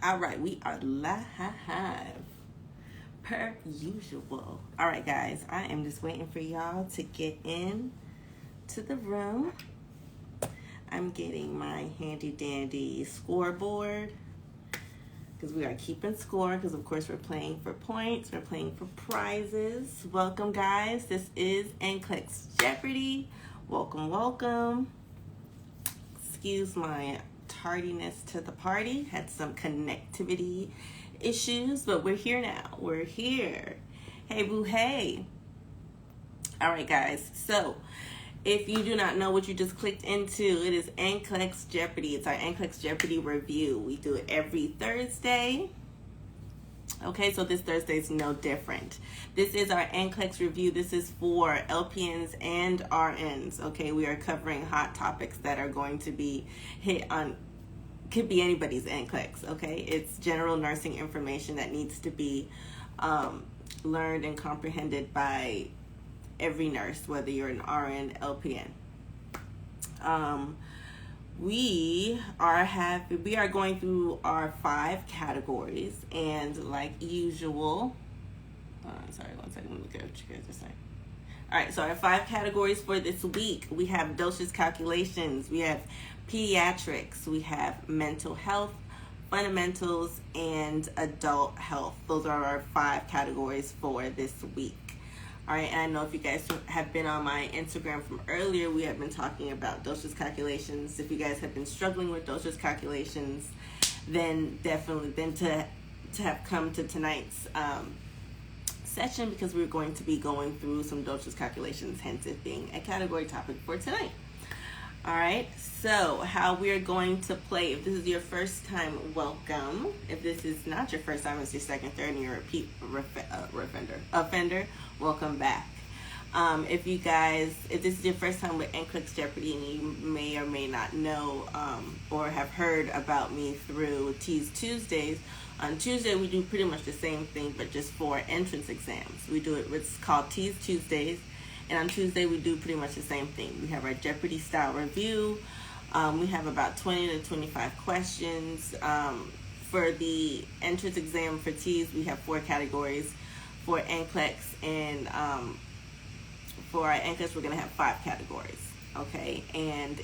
All right, we are live per usual. All right, guys, I am just waiting for y'all to get in to the room. I'm getting my handy dandy scoreboard because we are keeping score because, of course, we're playing for points. We're playing for prizes. Welcome, guys. This is NCLEX Jeopardy. Welcome, welcome. Excuse my tardiness to the party. Had some connectivity issues, but we're here now. We're here. Hey, boo, hey. All right, guys. So, if you do not know what you just clicked into, it is NCLEX Jeopardy. It's our NCLEX Jeopardy review. We do it every Thursday. Okay, so this Thursday is no different. This is our NCLEX review. This is for LPNs and RNs. Okay, we are covering hot topics that are going to be hit on, could be anybody's NCLEX. Okay, it's general nursing information that needs to be learned and comprehended by every nurse, whether you're an RN, LPN. We are going through our 5 categories, and like usual, sorry, one second, let me look at what you guys are saying. All right, so our 5 categories for this week, we have dosage calculations, we have pediatrics, we have mental health, fundamentals, and adult health. Those are our 5 categories for this week. All right, and I know if you guys have been on my Instagram from earlier, we have been talking about dosage calculations. If you guys have been struggling with dosage calculations, then definitely to have come to tonight's session, because we're going to be going through some dosage calculations, hence it being a category topic for tonight. All right, so how we're going to play, if this is your first time, welcome. If this is not your first time, it's your second, third, and you're a repeat offender, welcome back. If this is your first time with NCLEX Jeopardy and you may or may not know or have heard about me through Tease Tuesdays, on Tuesday we do pretty much the same thing, but just for entrance exams. We do it's called Tease Tuesdays. And on Tuesday, we do pretty much the same thing. We have our Jeopardy style review. We have about 20 to 25 questions. For the entrance exam for T's, we have 4 categories. For NCLEX, and for our NCLEX, we're going to have 5 categories. Okay? And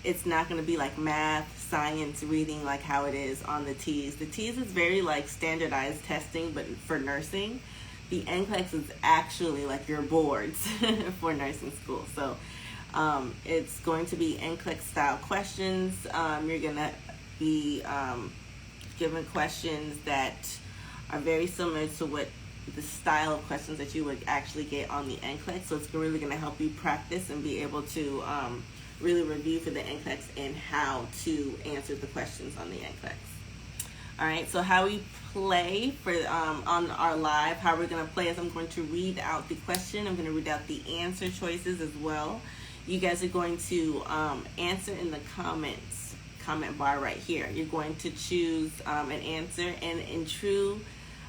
it's not going to be like math, science, reading like how it is on the T's. The T's is very like standardized testing, but for nursing. The NCLEX is actually like your boards for nursing school. So it's going to be NCLEX style questions. You're going to be given questions that are very similar to what the style of questions that you would actually get on the NCLEX. So it's really going to help you practice and be able to really review for the NCLEX and how to answer the questions on the NCLEX. All right, so how we play for on our live, how we're going to play is I'm going to read out the question. I'm going to read out the answer choices as well. You guys are going to answer in the comment bar right here. You're going to choose an answer, and in true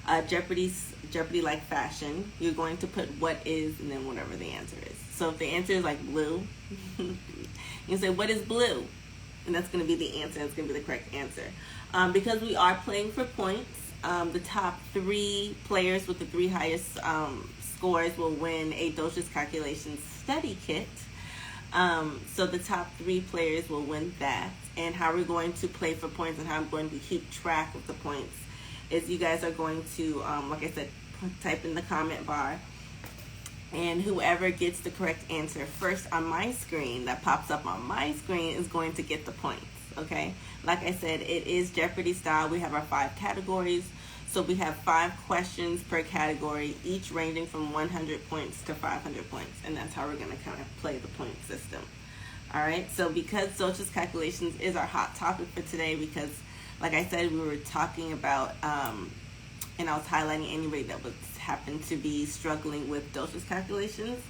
Jeopardy-like fashion, you're going to put what is and then whatever the answer is. So if the answer is like blue, you can say, what is blue? And that's going to be the answer. That's going to be the correct answer. Because we are playing for points, the top 3 players with the 3 highest scores will win a dosage calculations study kit. So the top 3 players will win that. And how we're going to play for points and how I'm going to keep track of the points is you guys are going to, like I said, type in the comment bar. And whoever gets the correct answer first on my screen, that pops up on my screen, is going to get the points, okay? Like I said, it is Jeopardy style. We have our 5 categories. So we have 5 questions per category, each ranging from 100 points to 500 points. And that's how we're going to kind of play the point system. All right, so because dosage calculations is our hot topic for today, because like I said, we were talking about, and I was highlighting anybody that was happen to be struggling with dosage calculations,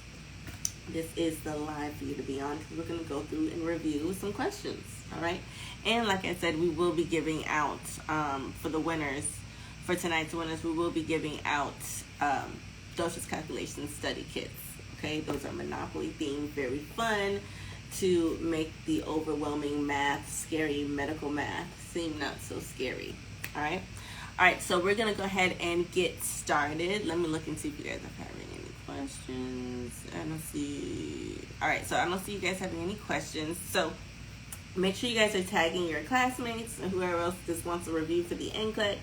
this is the live for you to be on, because we're going to go through and review some questions. All right, and like I said, we will be giving out for the winners, for tonight's winners, we will be giving out dosage calculation study kits. Okay, those are Monopoly themed, very fun to make the overwhelming math, scary medical math seem not so scary. All right. All right, so we're going to go ahead and get started. Let me look and see if you guys are having any questions. I don't see. All right, so I don't see you guys having any questions. So make sure you guys are tagging your classmates and whoever else just wants a review for the NCLEX.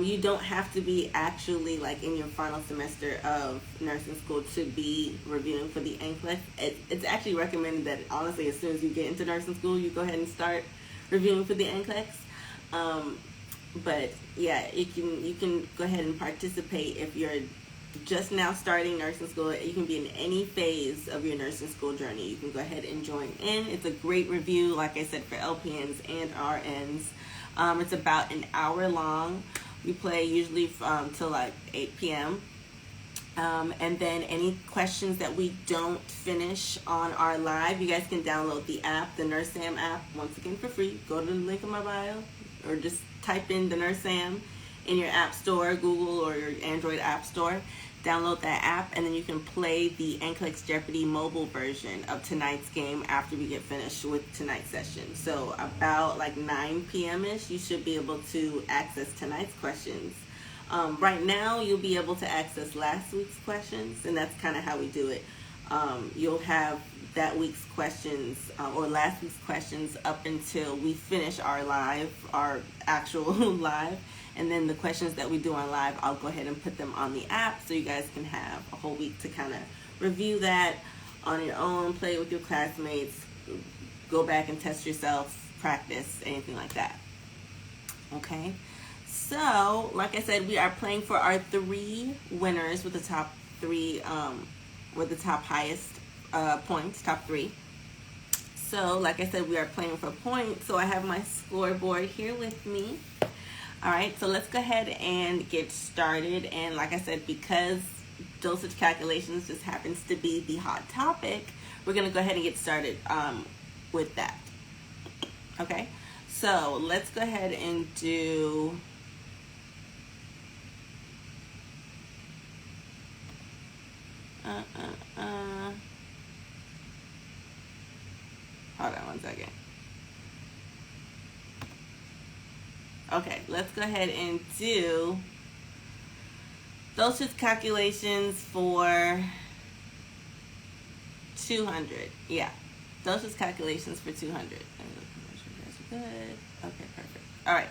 You don't have to be actually like in your final semester of nursing school to be reviewing for the NCLEX. It's actually recommended that honestly, as soon as you get into nursing school, you go ahead and start reviewing for the NCLEX. But yeah, you can go ahead and participate if you're just now starting nursing school. You can be in any phase of your nursing school journey. You can go ahead and join in. It's a great review, like I said, for LPNs and RNs. It's about an hour long. We play usually till like 8 p.m. And then any questions that we don't finish on our live, you guys can download the app, the NurseSam app, once again for free. Go to the link in my bio or just type in the NurseSam in your app store, Google or your Android app store. Download that app, and then you can play the NCLEX Jeopardy mobile version of tonight's game after we get finished with tonight's session. So about like 9 p.m.-ish, you should be able to access tonight's questions. Right now, you'll be able to access last week's questions, and that's kind of how we do it. You'll have that week's questions or last week's questions up until we finish our actual live. And then the questions that we do on live, I'll go ahead and put them on the app so you guys can have a whole week to kind of review that on your own, play with your classmates, go back and test yourself, practice, anything like that. Okay? So, like I said, we are playing for our 3 winners with the top 3, with the top highest points, top 3. So, like I said, we are playing for points. So I have my scoreboard here with me. All right, so let's go ahead and get started. And like I said, because dosage calculations just happens to be the hot topic, we're going to go ahead and get started with that. Okay, so let's go ahead and do... Hold on one second. Okay, let's go ahead and do dosage calculations for 200. Yeah, dosage calculations for 200. Good. Okay, perfect. All right.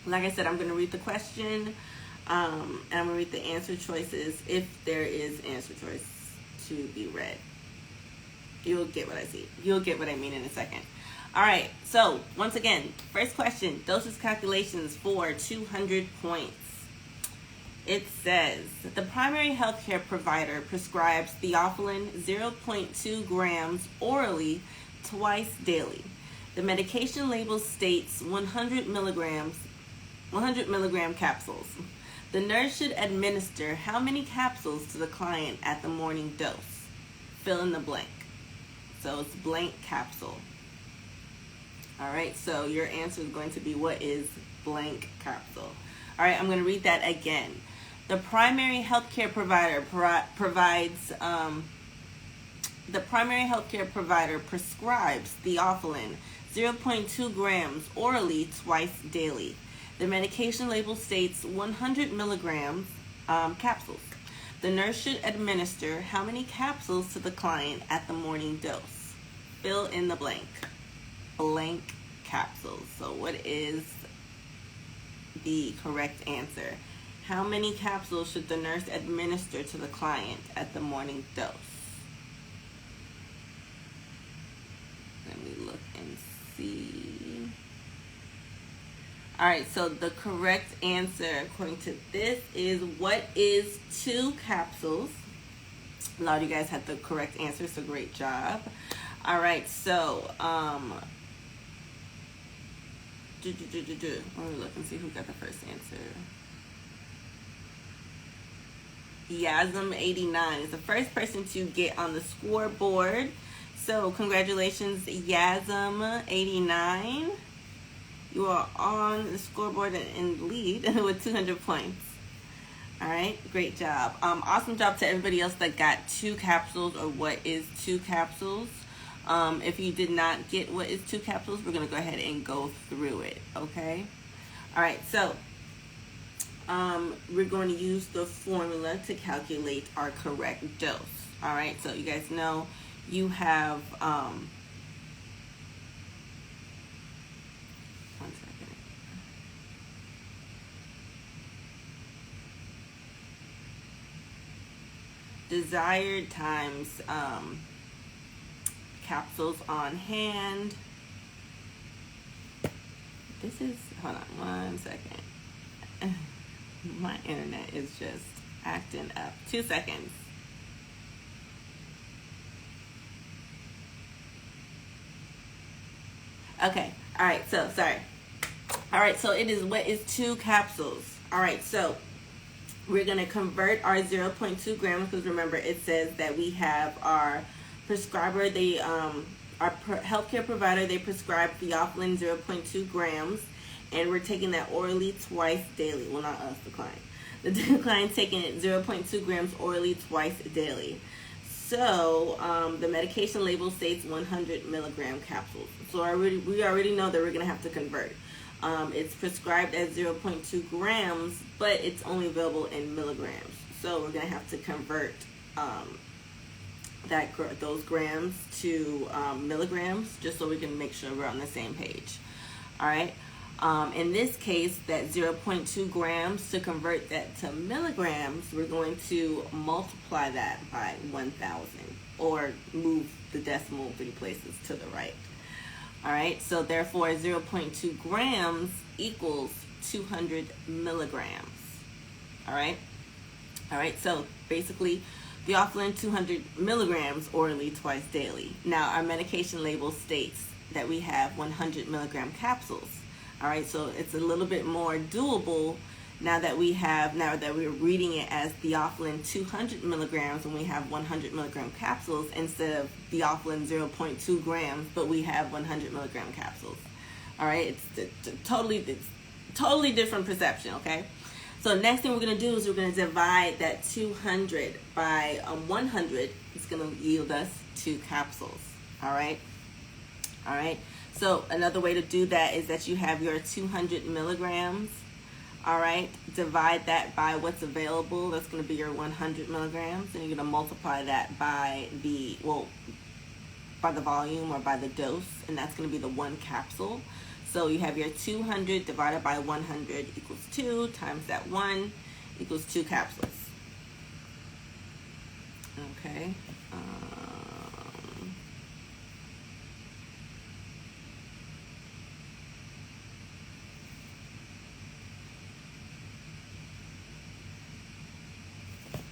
Like I said, I'm going to read the question, and I'm going to read the answer choices if there is answer choice to be read. You'll get what I see. You'll get what I mean in a second. All right, so once again, first question, dosage calculations for 200 points. It says, the primary healthcare provider prescribes theophylline 0.2 grams orally twice daily. The medication label states 100 milligram capsules. The nurse should administer how many capsules to the client at the morning dose? Fill in the blank. So it's blank capsule. All right, so your answer is going to be, what is blank capsule? All right, I'm going to read that again. The primary healthcare provider prescribes theophylline 0.2 grams orally twice daily. The medication label states 100 milligrams capsules. The nurse should administer how many capsules to the client at the morning dose? Fill in the blank. Blank capsules. So what is the correct answer? How many capsules should the nurse administer to the client at the morning dose? Let me look and see. All right, so the correct answer according to this is, what is 2 capsules? A lot of you guys had the correct answer, so great job. All right, so let me look and see who got the first answer. Yasm89 is the first person to get on the scoreboard. So congratulations, Yasm89. You are on the scoreboard in the lead with 200 points. All right, great job. Awesome job to everybody else that got 2 capsules, or what is 2 capsules. If you did not get what is 2 capsules, we're going to go ahead and go through it, okay? All right, so we're going to use the formula to calculate our correct dose. All right, so you guys know you have, one second. Desired times capsules on hand. This is, hold on one second. My internet is just acting up. 2 seconds. Okay. All right. So, sorry. All right. So, it is, what is 2 capsules? All right. So, we're going to convert our 0.2 grams, because remember, it says that we have our prescriber, they, our healthcare provider, they prescribe theophylline 0.2 grams, and we're taking that orally twice daily. Well, not us, the client. The client's taking it 0.2 grams orally twice daily. So the medication label states 100 milligram capsules. So we already know that we're going to have to convert. It's prescribed as 0.2 grams, but it's only available in milligrams. So we're going to have to convert those grams to milligrams, just so we can make sure we're on the same page. All right. In this case, that 0.2 grams, to convert that to milligrams, we're going to multiply that by 1,000, or move the decimal 3 places to the right. All right, so therefore 0.2 grams equals 200 milligrams. All right, so basically theophylline 200 milligrams orally twice daily. Now our medication label states that we have 100 milligram capsules. All right, so it's a little bit more doable now that we're reading it as theophylline 200 milligrams, and we have 100 milligram capsules instead of theophylline 0.2 grams, but we have 100 milligram capsules. All right, it's totally different perception. Okay, so next thing we're going to do is we're going to divide that 200 by 100. It's going to yield us 2 capsules. All right. So another way to do that is that you have your 200 milligrams, all right, divide that by what's available. That's going to be your 100 milligrams, and you're going to multiply that by the volume, or by the dose, and that's going to be the 1 capsule. So you have your 200 divided by 100 equals 2, times that 1 equals 2 capsules. Okay.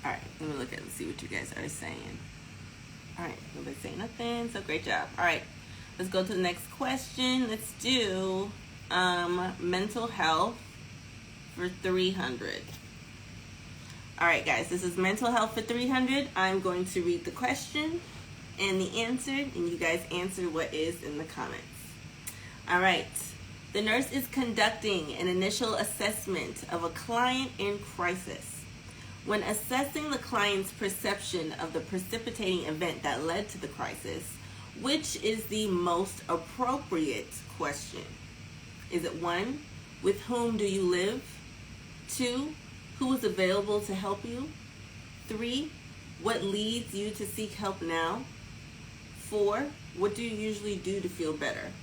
All right, let me look at it and see what you guys are saying. All right, nobody's saying nothing, so great job. All right, let's go to the next question. Let's do mental health for 300. All right, guys, this is mental health for 300. I'm going to read the question and the answer, and you guys answer what is in the comments. All right, the nurse is conducting an initial assessment of a client in crisis. When assessing the client's perception of the precipitating event that led to the crisis, which is the most appropriate question? Is it 1, with whom do you live? 2, who is available to help you? 3, what leads you to seek help now? 4, what do you usually do to feel better?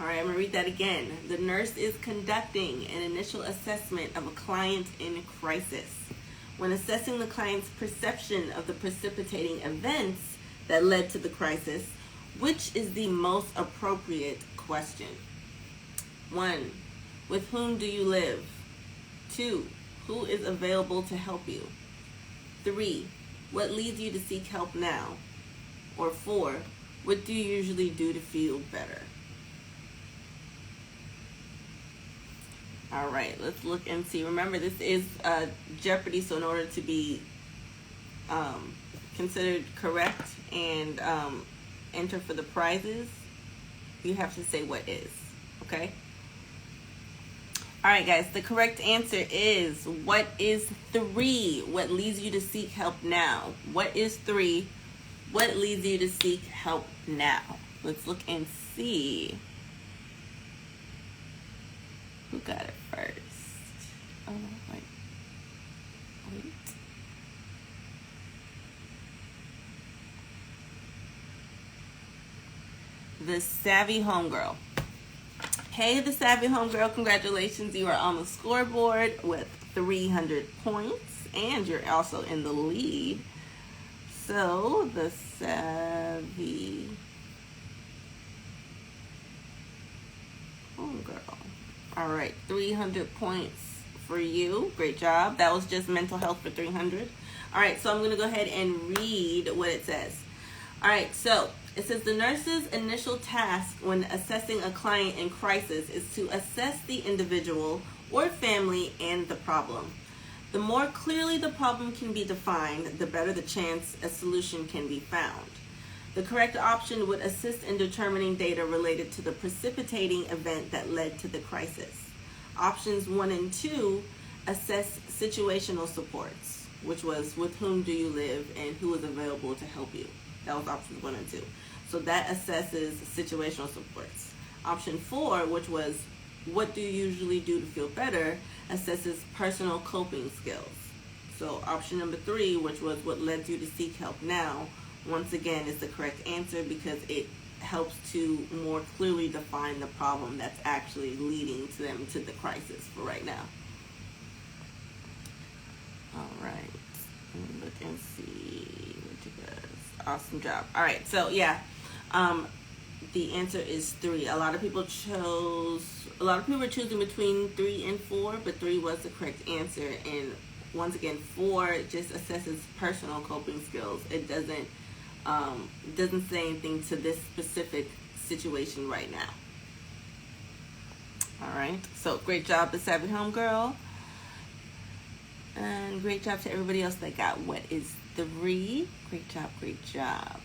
All right, I'm going to read that again. The nurse is conducting an initial assessment of a client in crisis. When assessing the client's perception of the precipitating events that led to the crisis, which is the most appropriate question? 1, with whom do you live? 2, who is available to help you? 3, what leads you to seek help now? Or 4, what do you usually do to feel better? All right, let's look and see. Remember, this is Jeopardy, so in order to be considered correct and enter for the prizes, you have to say what is, okay? All right, guys, the correct answer is, what is 3? What leads you to seek help now? What is 3? What leads you to seek help now? Let's look and see who got it first. Oh, wait. The Savvy Homegirl. Hey, the Savvy Homegirl, congratulations. You are on the scoreboard with 300 points, and you're also in the lead. So, the Savvy Homegirl. All right, 300 points for you. Great job. That was just mental health for 300. All right, so I'm going to go ahead and read what it says. All right, so it says the nurse's initial task when assessing a client in crisis is to assess the individual or family and the problem. The more clearly the problem can be defined, the better the chance a solution can be found. The correct option would assist in determining data related to the precipitating event that led to the crisis. Options 1 and 2 assess situational supports, which was with whom do you live and who is available to help you. That was options 1 and 2. So that assesses situational supports. Option 4, which was what do you usually do to feel better, assesses personal coping skills. So option number 3, which was what led you to seek help now, once again is the correct answer because it helps to more clearly define the problem that's actually leading to them to the crisis for right now. All right, let me look and see what you guys. Awesome job. All right, so yeah, the answer is 3. A lot of people were choosing between 3 and 4, but 3 was the correct answer. And once again, 4 just assesses personal coping skills. It doesn't say anything to this specific situation right now. All right, so great job, the Savvy Homegirl. And great job to everybody else that got what is 3. Great job, great job.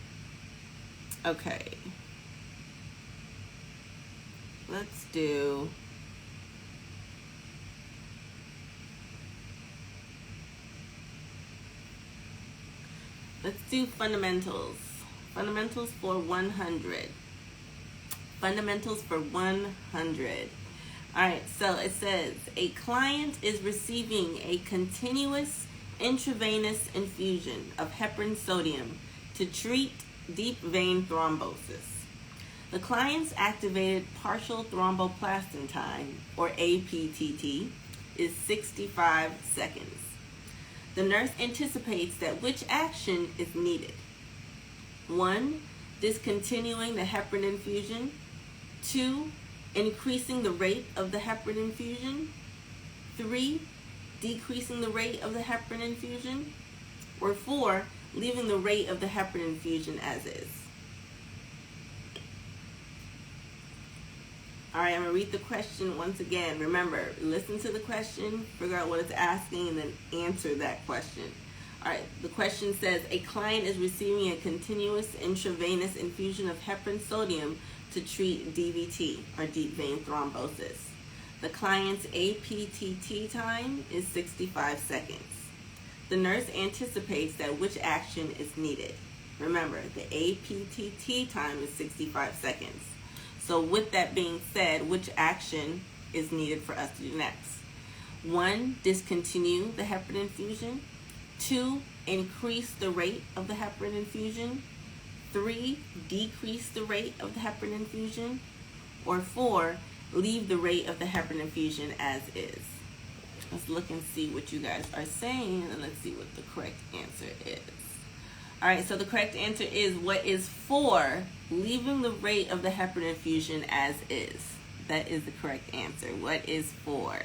Okay. Let's do fundamentals. Fundamentals for 100. Fundamentals for 100. All right, so it says a client is receiving a continuous intravenous infusion of heparin sodium to treat deep vein thrombosis. The client's activated partial thromboplastin time, or APTT, is 65 seconds. The nurse anticipates that which action is needed. 1, discontinuing the heparin infusion. 2, increasing the rate of the heparin infusion. 3, decreasing the rate of the heparin infusion. Or 4, leaving the rate of the heparin infusion as is. All right, I'm going to read the question once again. Remember, listen to the question, figure out what it's asking, and then answer that question. All right, the question says, a client is receiving a continuous intravenous infusion of heparin sodium to treat DVT, or deep vein thrombosis. The client's APTT time is 65 seconds. The nurse anticipates that which action is needed. Remember, the APTT time is 65 seconds. So with that being said, which action is needed for us to do next? 1, discontinue the heparin infusion. 2, increase the rate of the heparin infusion. 3, decrease the rate of the heparin infusion. Or 4, leave the rate of the heparin infusion as is. Let's look and see what you guys are saying, and let's see what the correct answer is. All right, so the correct answer is what is 4, leaving the rate of the heparin infusion as is. That is the correct answer. What is 4?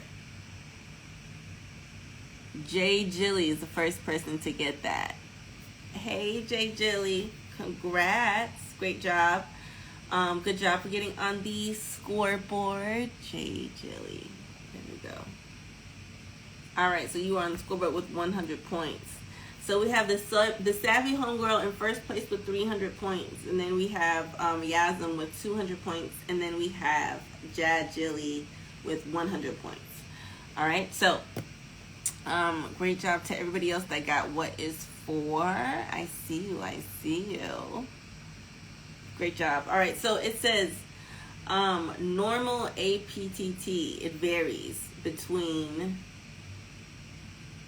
Jay Gilly is the first person to get that. Hey, Jay Gilly, congrats. Great job. Good job for getting on the scoreboard. Jay Gilly. There we go. All right, so you are on the scoreboard with 100 points. So we have the Savvy Homegirl in first place with 300 points. And then we have Yasm with 200 points. And then we have Jad Gilly with 100 points. All right, so great job to everybody else that got what is 4. I see you. I see you. Great job. All right, so it says normal APTT, it varies between,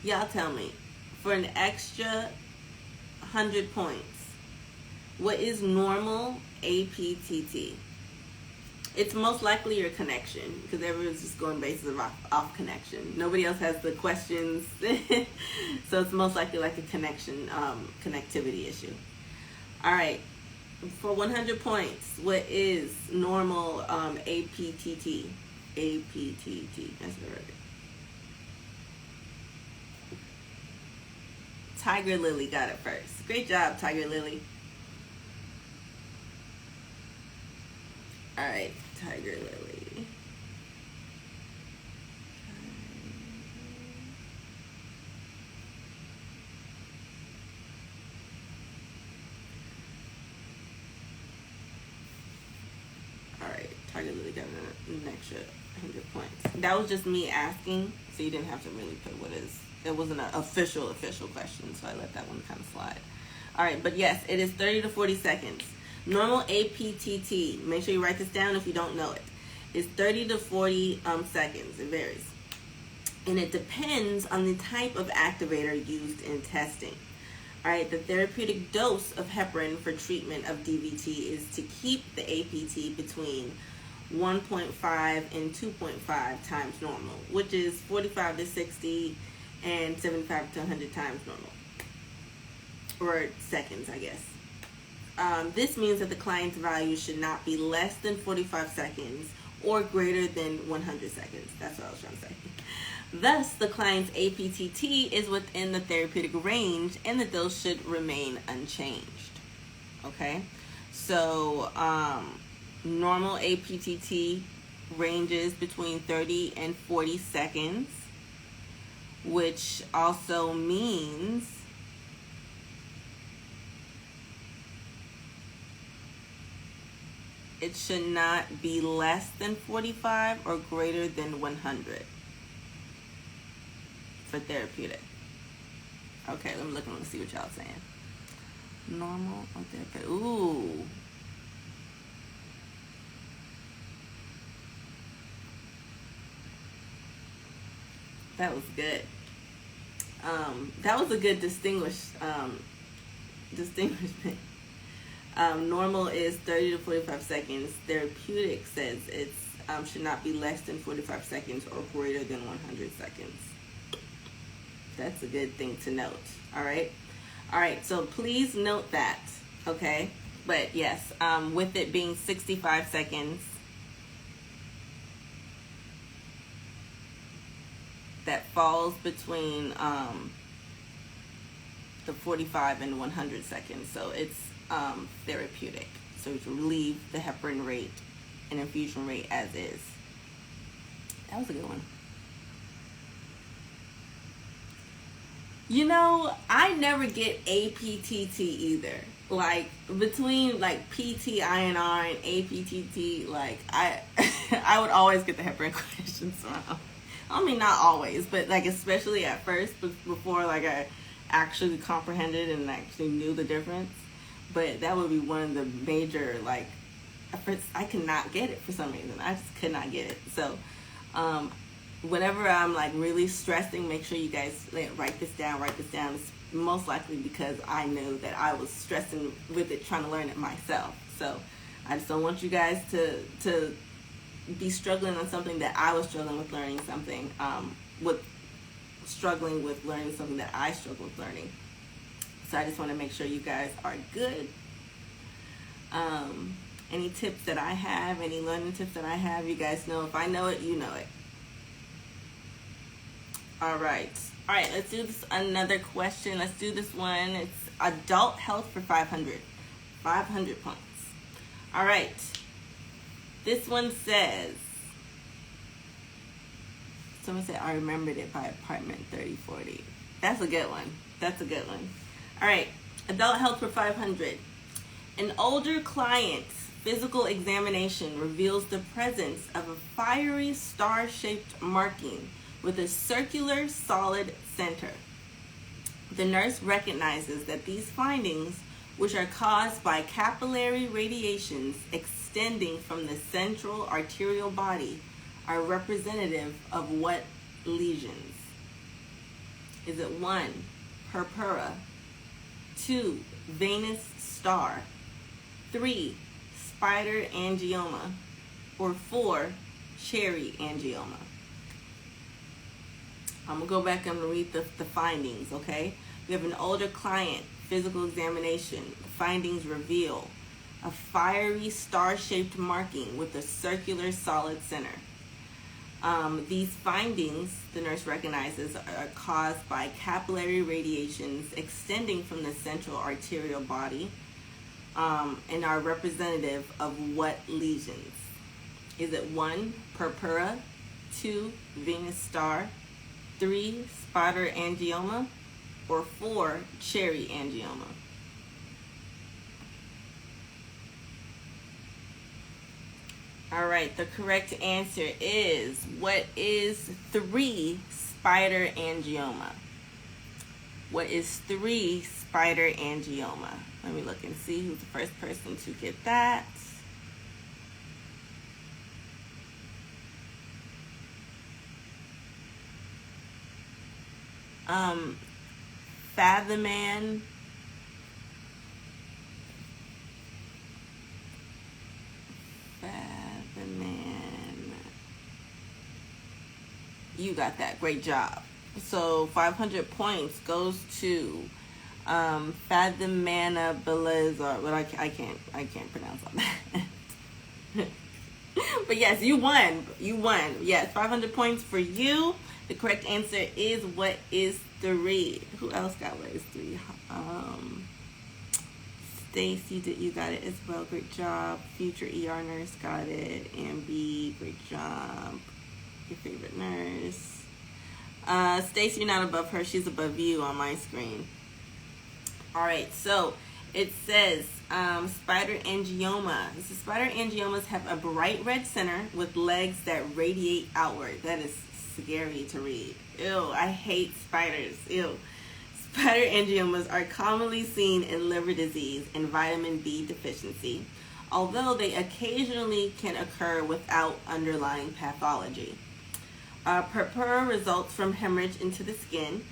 y'all tell me, for an extra 100 points, what is normal APTT? It's most likely your connection, because everyone's just going basis off connection. Nobody else has the questions, so it's most likely like a connection, connectivity issue. All right, for 100 points, what is normal APTT? APTT, that's right. Tiger Lily got it first. Great job, Tiger Lily. All right, Tiger Lily. All right, Tiger Lily got an extra 100 points. That was just me asking, so you didn't have to really put what is. It wasn't an official question, so I let that one kind of slide. All right, but yes, it is 30 to 40 seconds. Normal APTT, make sure you write this down if you don't know it, is 30 to 40 seconds. It varies. And it depends on the type of activator used in testing. All right, the therapeutic dose of heparin for treatment of DVT is to keep the APT between 1.5 and 2.5 times normal, which is 45 to 60 and 75 to 100 times normal, or seconds, I guess. This means that the client's value should not be less than 45 seconds or greater than 100 seconds. That's what I was trying to say. Thus, the client's APTT is within the therapeutic range and the dose should remain unchanged. Okay? So, normal APTT ranges between 30 and 40 seconds, which also means it should not be less than 45 or greater than 100 for therapeutic. Okay, let me look and see what y'all saying. Normal or therapeutic? Ooh. That was good. That was a good distinguishment. Normal is 30 to 45 seconds. Therapeutic says it should not be less than 45 seconds or greater than 100 seconds. That's a good thing to note. All right. So please note that. Okay. But yes, with it being 65 seconds, that falls between the 45 and 100 seconds. So it's therapeutic. So to leave the heparin rate and infusion rate as is. That was a good one. You know, I never get APTT either. Like between like PT-INR and APTT, like I I would always get the heparin questions wrong. I mean, not always, but like especially at first, before like I actually comprehended and actually knew the difference. But that would be one of the major, like, I could not get it for some reason. I just could not get it. So whenever I'm like really stressing, make sure you guys write this down. It's most likely because I know that I was stressing with it, trying to learn it myself. So I just don't want you guys to be struggling on something that I was struggling with learning something, struggling with learning something that I struggle with learning. So I just want to make sure you guys are good. Any tips that I have, any learning tips that I have, you guys know. If I know it, you know it. All right, let's do this another question. Let's do this one. It's adult health for 500 points. All right, this one says, someone said, I remembered it by apartment 3040. That's a good one. All right, adult health for 500. An older client's physical examination reveals the presence of a fiery star-shaped marking with a circular solid center. The nurse recognizes that these findings, which are caused by capillary radiations extending from the central arterial body, are representative of what lesions? Is it 1, purpura, 2, venous star, 3, spider angioma, or 4, cherry angioma? I'm going to go back and read the findings, okay? We have an older client, physical examination. The findings reveal a fiery star-shaped marking with a circular solid center. These findings, the nurse recognizes, are caused by capillary radiations extending from the central arterial body and are representative of what lesions? Is it 1, purpura, 2, venous star, 3, spider angioma, or 4, cherry angioma? All right, the correct answer is, what is 3, spider angioma? What is 3, spider angioma? Let me look and see who's the first person to get that. Fatherman. You got that. Great job. So 500 points goes to Fathermana Beleza. But I can't pronounce all that. But yes, you won. You won. Yes, 500 points for you. The correct answer is, what is 3? Who else got what is 3? Stacy, you got it as well. Great job. Future ER nurse got it. Ambi, great job. Your favorite nurse. Stacy, you're not above her. She's above you on my screen. All right, so it says spider angioma. So spider angiomas have a bright red center with legs that radiate outward. That is scary to read. Ew, I hate spiders. Ew. Spider angiomas are commonly seen in liver disease and vitamin B deficiency, although they occasionally can occur without underlying pathology. Purpura results from hemorrhage into the skin.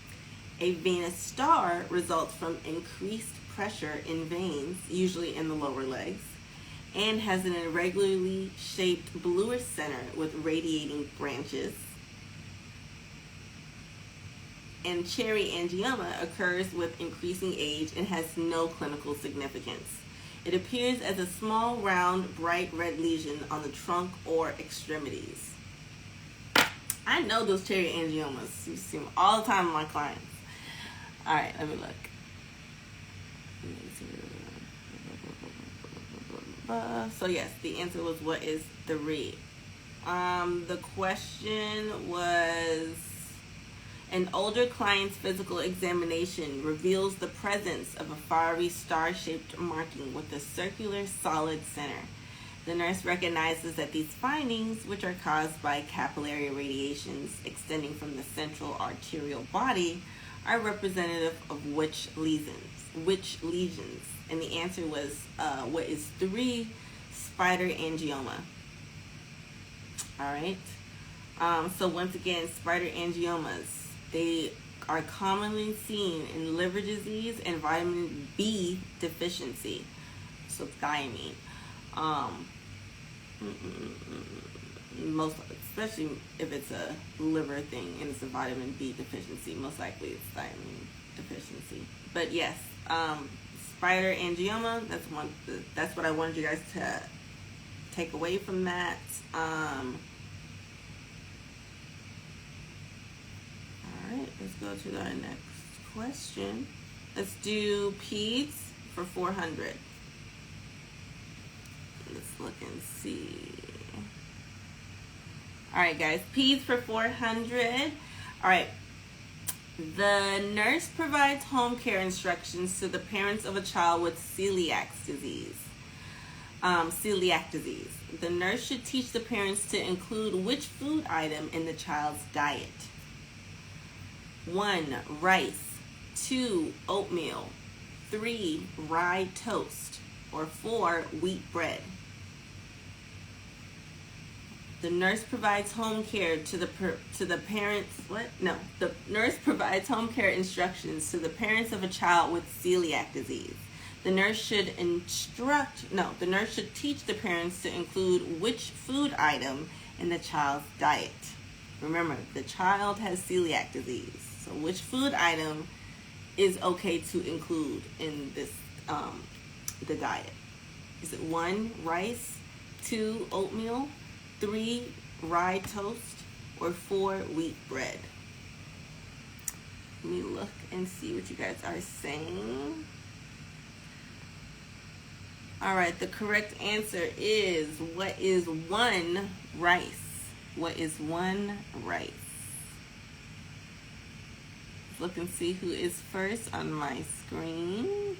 A venous star results from increased pressure in veins, usually in the lower legs, and has an irregularly shaped bluish center with radiating branches. And cherry angioma occurs with increasing age and has no clinical significance. It appears as a small, round, bright red lesion on the trunk or extremities. I know those cherry angiomas. You see them all the time with my clients. All right, let me look. So yes, the answer was, what is 3? The question was, an older client's physical examination reveals the presence of a fiery star-shaped marking with a circular solid center. The nurse recognizes that these findings, which are caused by capillary radiations extending from the central arterial body, are representative of which lesions? And the answer was, what is 3, spider angioma? All right. So once again, spider angiomas, they are commonly seen in liver disease and vitamin B deficiency, so thiamine. Most, especially if it's a liver thing and it's a vitamin B deficiency, most likely it's thiamine deficiency. But yes, spider angioma, that's what I wanted you guys to take away from that. Alright, let's go to our next question. Let's do peds for 400. Let's look and see. Alright guys, peds for 400. Alright. The nurse provides home care instructions to the parents of a child with celiac disease. The nurse should teach the parents to include which food item in the child's diet? 1, rice. 2, oatmeal, 3, rye toast, or 4, wheat bread? The nurse provides home care to the parents. What? No. The nurse provides home care instructions to the parents of a child with celiac disease. The nurse should The nurse should teach the parents to include which food item in the child's diet. Remember, the child has celiac disease. So which food item is okay to include in this the diet? Is it 1, rice, 2, oatmeal, 3, rye toast, or 4, wheat bread? Let me look and see what you guys are saying. All right, the correct answer is, what is 1, rice? What is 1, rice? Look and see who is first on my screen.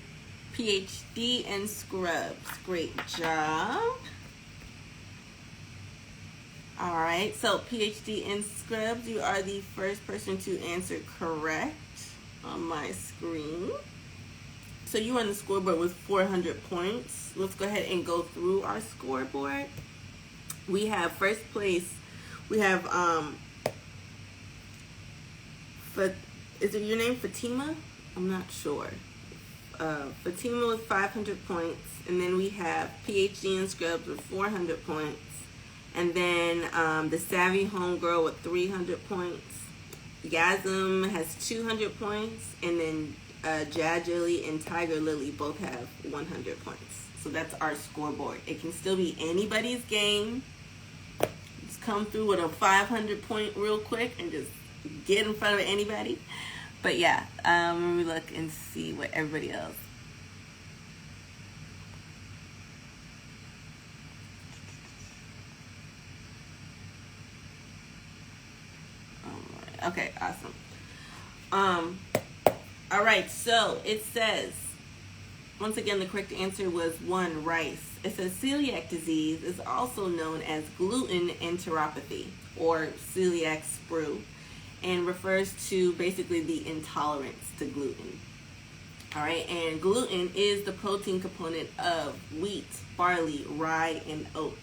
PhD and Scrubs. Great job. All right, so PhD and Scrubs, you are the first person to answer correct on my screen. So you are on the scoreboard with 400 points. Let's go ahead and go through our scoreboard. We have first place. We have is it your name, Fatima? I'm not sure. Fatima with 500 points, and then we have PhD and Scrubs with 400 points, and then the Savvy Homegirl with 300 points. Yasm has 200 points, and then Jadjilly and Tiger Lily both have 100 points. So that's our scoreboard. It can still be anybody's game. Just come through with a 500 point real quick and just get in front of anybody. But yeah, let me look and see what everybody else. Okay, awesome. All right, so it says, once again, the correct answer was 1, rice. It says celiac disease is also known as gluten enteropathy or celiac sprue, and refers to basically the intolerance to gluten. All right, and gluten is the protein component of wheat, barley, rye, and oats.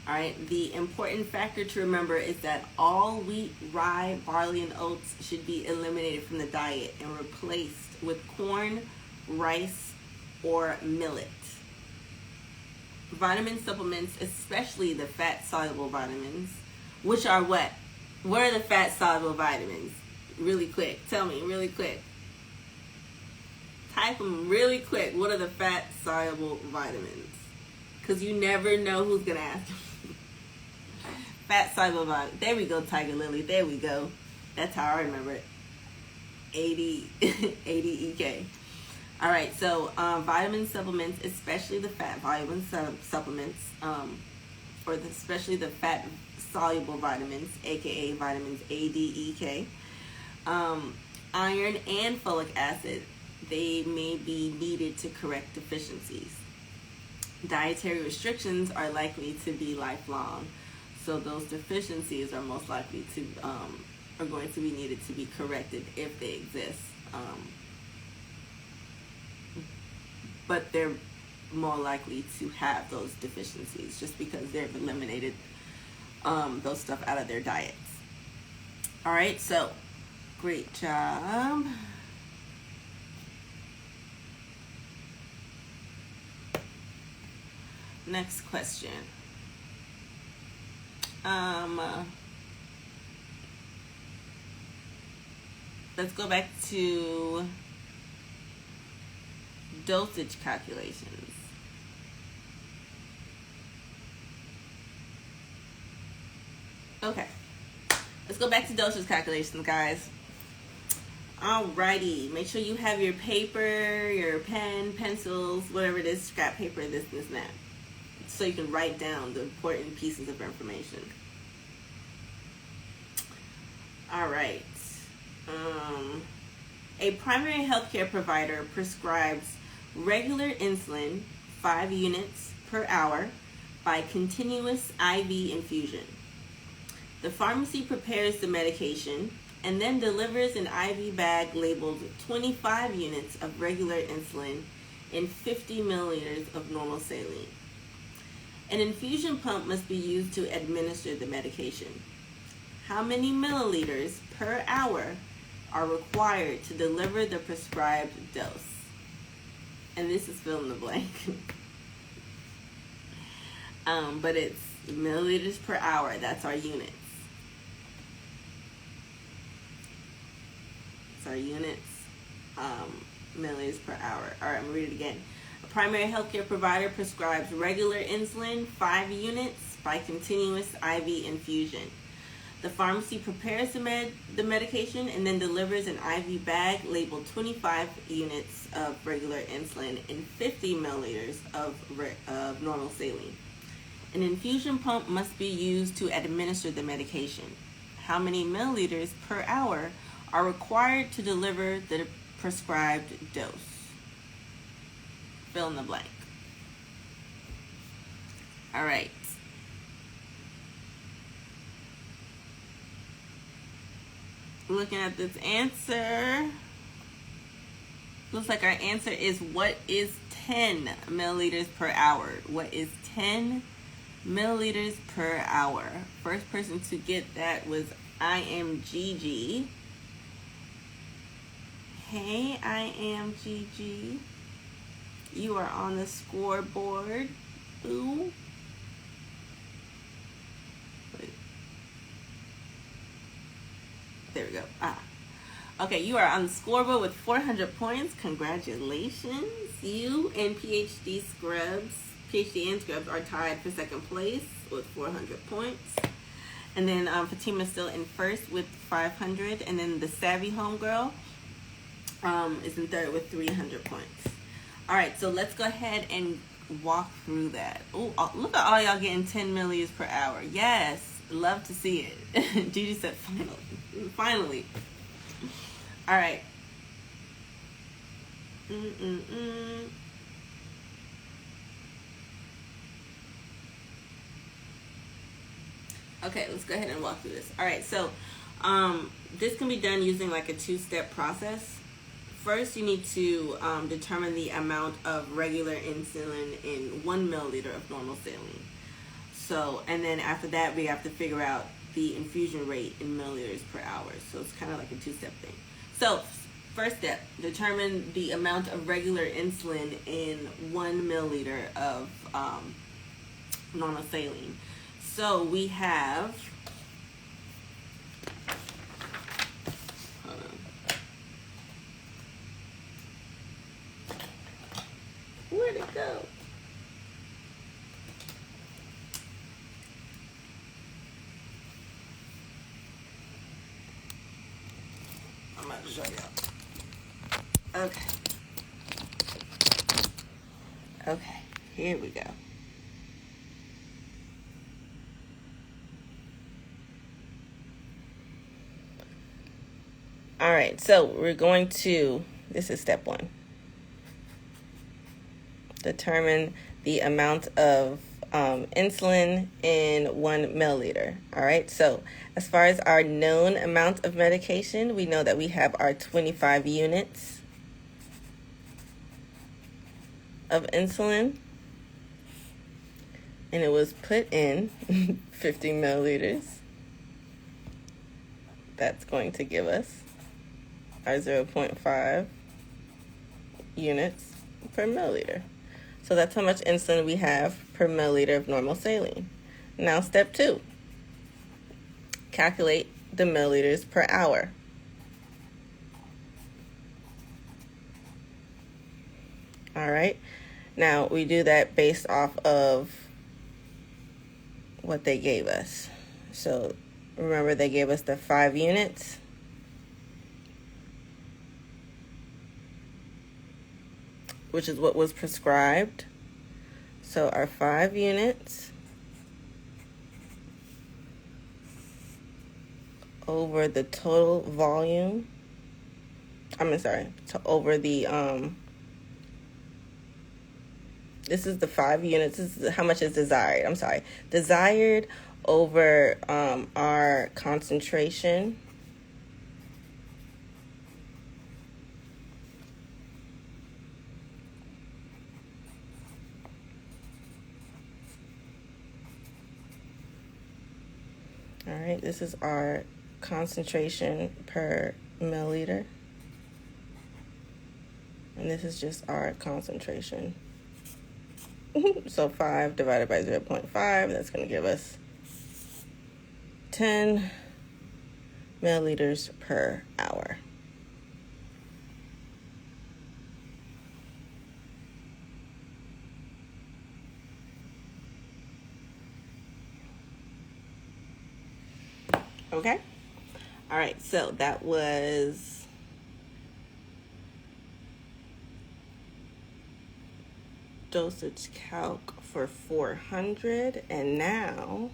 All right, the important factor to remember is that all wheat, rye, barley, and oats should be eliminated from the diet and replaced with corn, rice, or millet. Vitamin supplements, especially the fat-soluble vitamins, which are what? What are the fat-soluble vitamins? Really quick. Tell me really quick. Type them really quick. What are the fat-soluble vitamins? Because you never know who's going to ask. Fat-soluble vitamins. There we go, Tiger Lily. There we go. That's how I remember it. 80 EK. All right, so vitamin supplements, especially the fat vitamin supplements, especially the fat-soluble vitamins, aka vitamins A, D, E, K, iron and folic acid, they may be needed to correct deficiencies. Dietary restrictions are likely to be lifelong, so those deficiencies are most likely to are going to be needed to be corrected if they exist. But they're more likely to have those deficiencies just because they've eliminated those stuff out of their diets. All right, so great job. Next question. Let's go back to dosage calculations. Okay, let's go back to dosage calculations, guys. Alrighty, make sure you have your paper, your pen, pencils, whatever it is, scrap paper, this, and that, so you can write down the important pieces of information. Alright, a primary healthcare provider prescribes regular insulin, 5 units per hour, by continuous IV infusion. The pharmacy prepares the medication, and then delivers an IV bag labeled 25 units of regular insulin and 50 milliliters of normal saline. An infusion pump must be used to administer the medication. How many milliliters per hour are required to deliver the prescribed dose? And this is fill in the blank. But it's milliliters per hour. That's our units. It's our units, milliliters per hour. All right, I'm going to read it again. A primary healthcare provider prescribes regular insulin, 5 units, by continuous IV infusion. The pharmacy prepares the medication and then delivers an IV bag labeled 25 units of regular insulin and 50 milliliters of normal saline. An infusion pump must be used to administer the medication. How many milliliters per hour are required to deliver the prescribed dose? Fill in the blank. All right. Looking at this answer, looks like our answer is what is 10 milliliters per hour? What is 10 milliliters per hour? First person to get that was I am Gigi. Hey, I am Gigi. You are on the scoreboard. Ooh. There we go. Okay, you are on the scoreboard with 400 points. Congratulations. You and PhD and Scrubs are tied for second place with 400 points. And then Fatima's still in first with 500. And then the Savvy Homegirl is in third with 300 points. All right, so let's go ahead and walk through that. Oh, look at all y'all getting 10 milliliters per hour. Yes, love to see it. Gigi said finally. All right. Okay, let's go ahead and walk through this. All right, so this can be done using like a 2-step process. First, you need to determine the amount of regular insulin in 1 milliliter of normal saline. So, and then after that, we have to figure out the infusion rate in milliliters per hour. So it's kind of like a 2-step thing. So first step, determine the amount of regular insulin in 1 milliliter of normal saline. So we have, hold on. Where'd it go? I'm about to show y'all. Okay. Okay, here we go. All right, so we're going to, this is step 1. Determine the amount of insulin in 1 milliliter. All right, so as far as our known amount of medication, we know that we have our 25 units of insulin, and it was put in 50 milliliters. That's going to give us our 0.5 units per milliliter. So that's how much insulin we have per milliliter of normal saline. Now step 2, calculate the milliliters per hour. All right, now we do that based off of what they gave us. So remember, they gave us the 5 units. Which is what was prescribed. So our 5 units over the total volume. Over the, this is the 5 units. This is how much is desired. Desired over our concentration All right, this is our concentration per milliliter. And this is just our concentration. So 5 divided by 0.5, that's going to give us 10 milliliters per hour. Okay? All right, so that was dosage calc for 400. And now,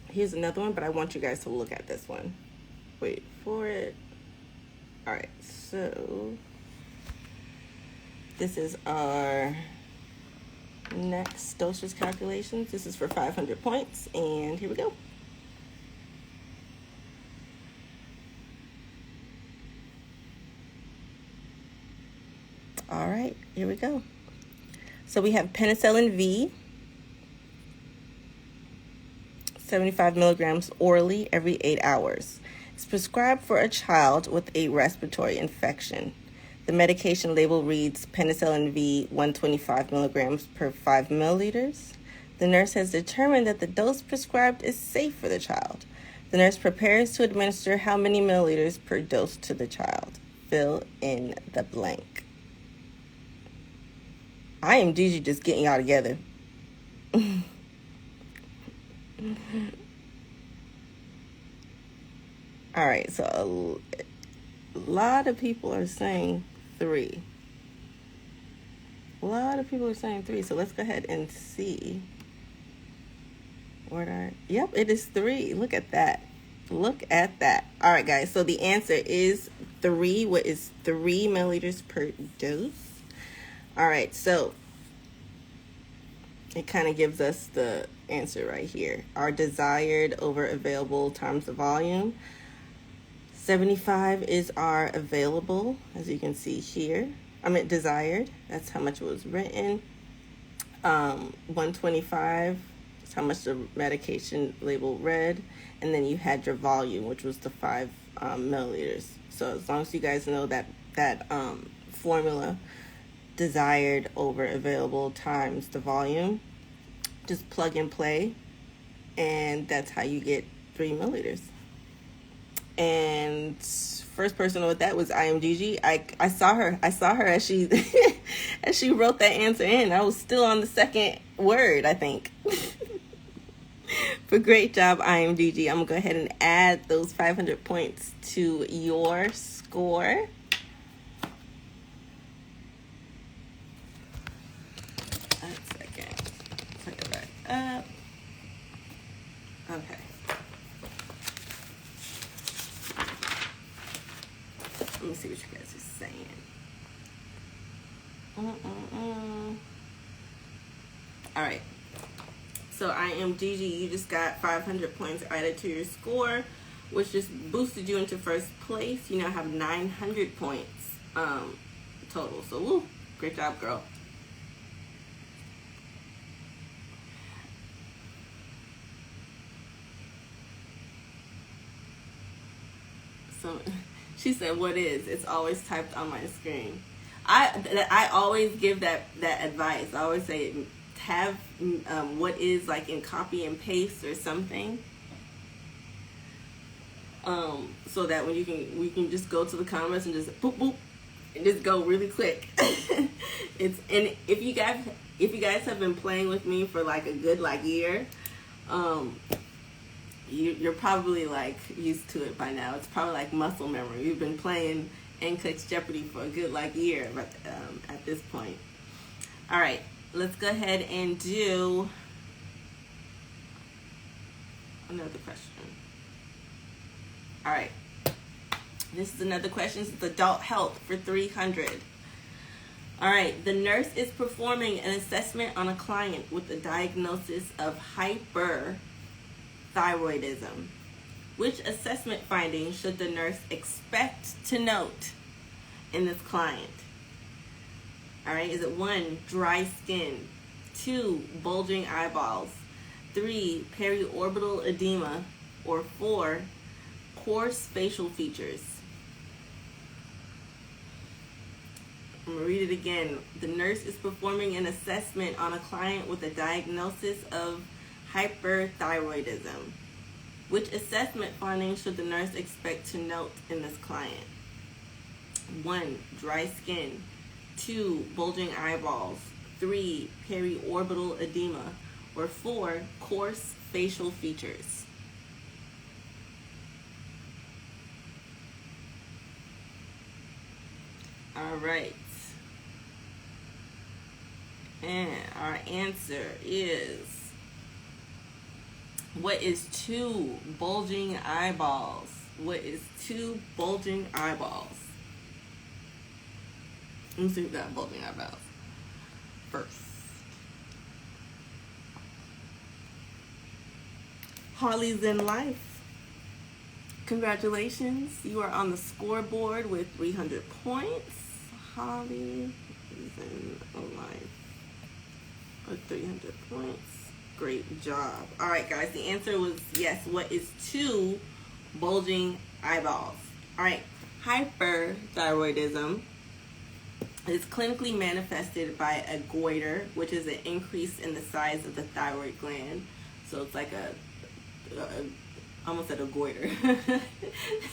here's another one, but I want you guys to look at this one. Wait for it. All right, so this is our next dosage calculations. This is for 500 points, and here we go. All right, here we go. So we have penicillin V, 75 milligrams orally every 8 hours. It's prescribed for a child with a respiratory infection. The medication label reads penicillin V 125 milligrams per 5 milliliters. The nurse has determined that the dose prescribed is safe for the child. The nurse prepares to administer how many milliliters per dose to the child. Fill in the blank. I am Gigi just getting y'all together. All right, so a lot of people are saying 3. A lot of people are saying 3, so let's go ahead and see. Yep, it is 3. Look at that. Look at that. All right, guys, so the answer is 3. What is 3 milliliters per dose? All right, so it kind of gives us the answer right here. Our desired over available times the volume. 75 is our available, as you can see here. Desired. That's how much it was written. 125 is how much the medication label read. And then you had your volume, which was the 5 milliliters. So as long as you guys know that formula, desired over available times the volume, just plug and play, and that's how you get 3 milliliters. And first person with that was IMGG. I saw her as she as she wrote that answer in. I was still on the second word, I think. But great job, IMGG. I'm gonna go ahead and add those 500 points to your score. Up. Okay. Let me see what you guys are saying. All right. So I am Gigi. You just got 500 points added to your score, which just boosted you into first place. You now have 900 points total. So woo, great job, girl. So she said, "What is?" It's always typed on my screen. I always give that advice. I always say have what is like in copy and paste or something, so that when we can just go to the comments and just boop boop and just go really quick. And if you guys have been playing with me for like a good year, you're probably like used to it by now. It's probably like muscle memory. You've been playing NCLEX Jeopardy for a good year at this point. All right, let's go ahead and do another question. All right, this is another question. This is adult health for 300. All right, the nurse is performing an assessment on a client with a diagnosis of hyperthyroidism. Which assessment findings should the nurse expect to note in this client? All right, is it 1, dry skin, 2, bulging eyeballs, 3, periorbital edema, or 4, coarse facial features. I'm going to read it again. The nurse is performing an assessment on a client with a diagnosis of hyperthyroidism. Which assessment findings should the nurse expect to note in this client? 1, dry skin. 2, bulging eyeballs. 3, periorbital edema. Or 4, coarse facial features. All right. And our answer is, what is 2 bulging eyeballs? What is 2 bulging eyeballs? Let me see if we got bulging eyeballs first. Harley's in life. Congratulations. You are on the scoreboard with 300 points. Holly is in life with 300 points. Great job. All right, guys. The answer was yes. What is 2 bulging eyeballs? All right. Hyperthyroidism is clinically manifested by a goiter, which is an increase in the size of the thyroid gland. So it's like I almost said a goiter.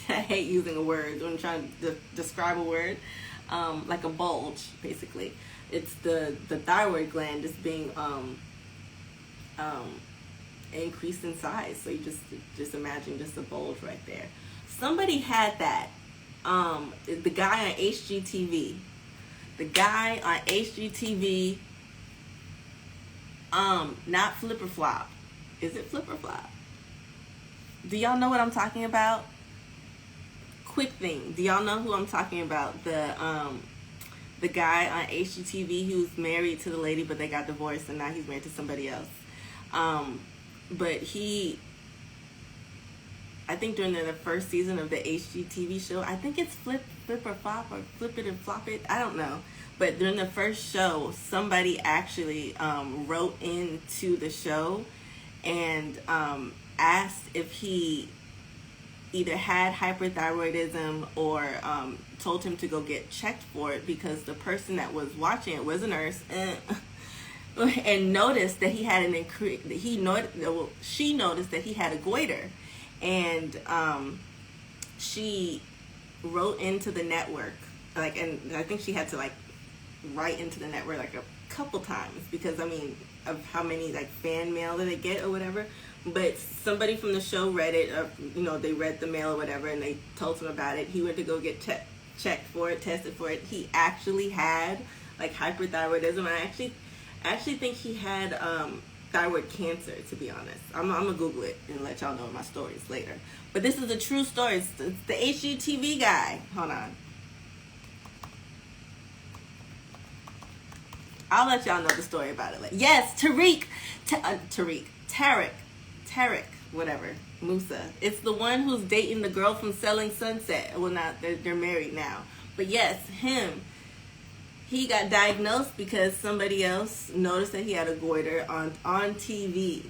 I hate using a word when I'm trying to describe a word. Like a bulge, basically. It's the thyroid gland just being increased in size. So you just imagine just a bulge right there. Somebody had that. The guy on HGTV. The guy on HGTV. Not Flip or Flop. Is it Flip or Flop? Do y'all know what I'm talking about? Quick thing. Do y'all know who I'm talking about? The guy on HGTV who's married to the lady, but they got divorced, and now he's married to somebody else. But I think during the first season of the HGTV show, I think it's Flip or Flop, or Flip It and Flop It, I don't know. But during the first show, somebody actually wrote into the show and asked if he either had hyperthyroidism or told him to go get checked for it, because the person that was watching it was a nurse and noticed that he had an increase. She noticed that he had a goiter, and she wrote into the network, and I think she had to write into the network a couple times, because of how many fan mail that they get or whatever. But somebody from the show read it, they read the mail or whatever, and they told him about it. He went to go get checked for it, tested for it. He actually had hyperthyroidism. I actually think he had thyroid cancer, to be honest. I'm gonna Google it and let y'all know my stories later. But this is a true story. It's the HGTV guy. Hold on. I'll let y'all know the story about it later. Yes, Tarek, whatever, Musa. It's the one who's dating the girl from Selling Sunset. Well, not, they're married now. But yes, him. He got diagnosed because somebody else noticed that he had a goiter on TV.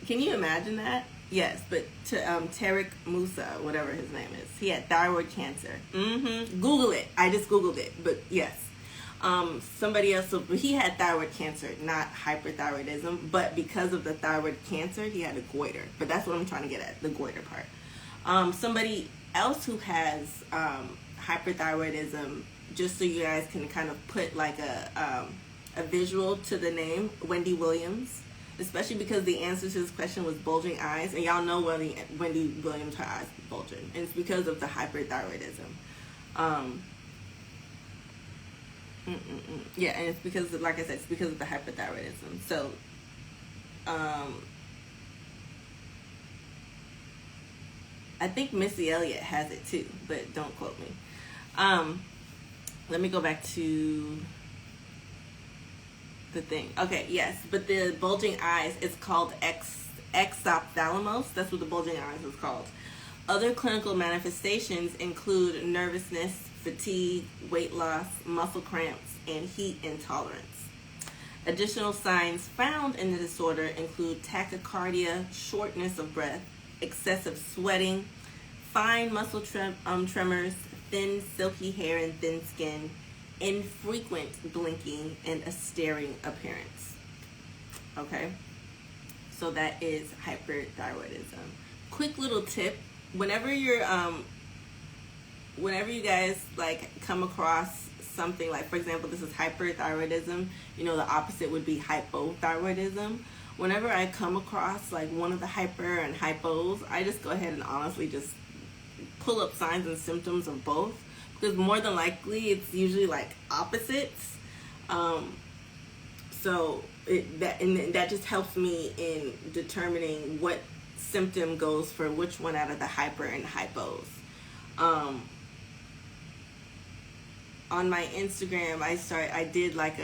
Can you imagine that? Yes, but Tarek Musa, whatever his name is, he had thyroid cancer. Google it. I just Googled it, but yes. Somebody else, he had thyroid cancer, not hyperthyroidism, but because of the thyroid cancer, he had a goiter. But that's what I'm trying to get at, the goiter part. Somebody else who has hyperthyroidism, just so you guys can kind of put a visual to the name, Wendy Williams, especially because the answer to this question was bulging eyes, and y'all know Wendy Williams, her eyes bulging, and it's because of the hyperthyroidism. Yeah, and it's because, like I said, it's because of the hyperthyroidism. So, I think Missy Elliott has it too, but don't quote me. Let me go back to the thing. Okay, yes, but the bulging eyes, it's called exophthalmos. That's what the bulging eyes is called. Other clinical manifestations include nervousness, fatigue, weight loss, muscle cramps, and heat intolerance. Additional signs found in the disorder include tachycardia, shortness of breath, excessive sweating, fine muscle tremors, thin silky hair and thin skin, infrequent blinking, and a staring appearance. Okay, so that is hyperthyroidism. Quick little tip: whenever you guys like come across something like, for example, this is hyperthyroidism, the opposite would be hypothyroidism. Whenever I come across like one of the hyper and hypos, I just go ahead and honestly just pull up signs and symptoms of both, because more than likely it's usually like opposites. So that just helps me in determining what symptom goes for which one out of the hyper and hypos. On my Instagram, I did like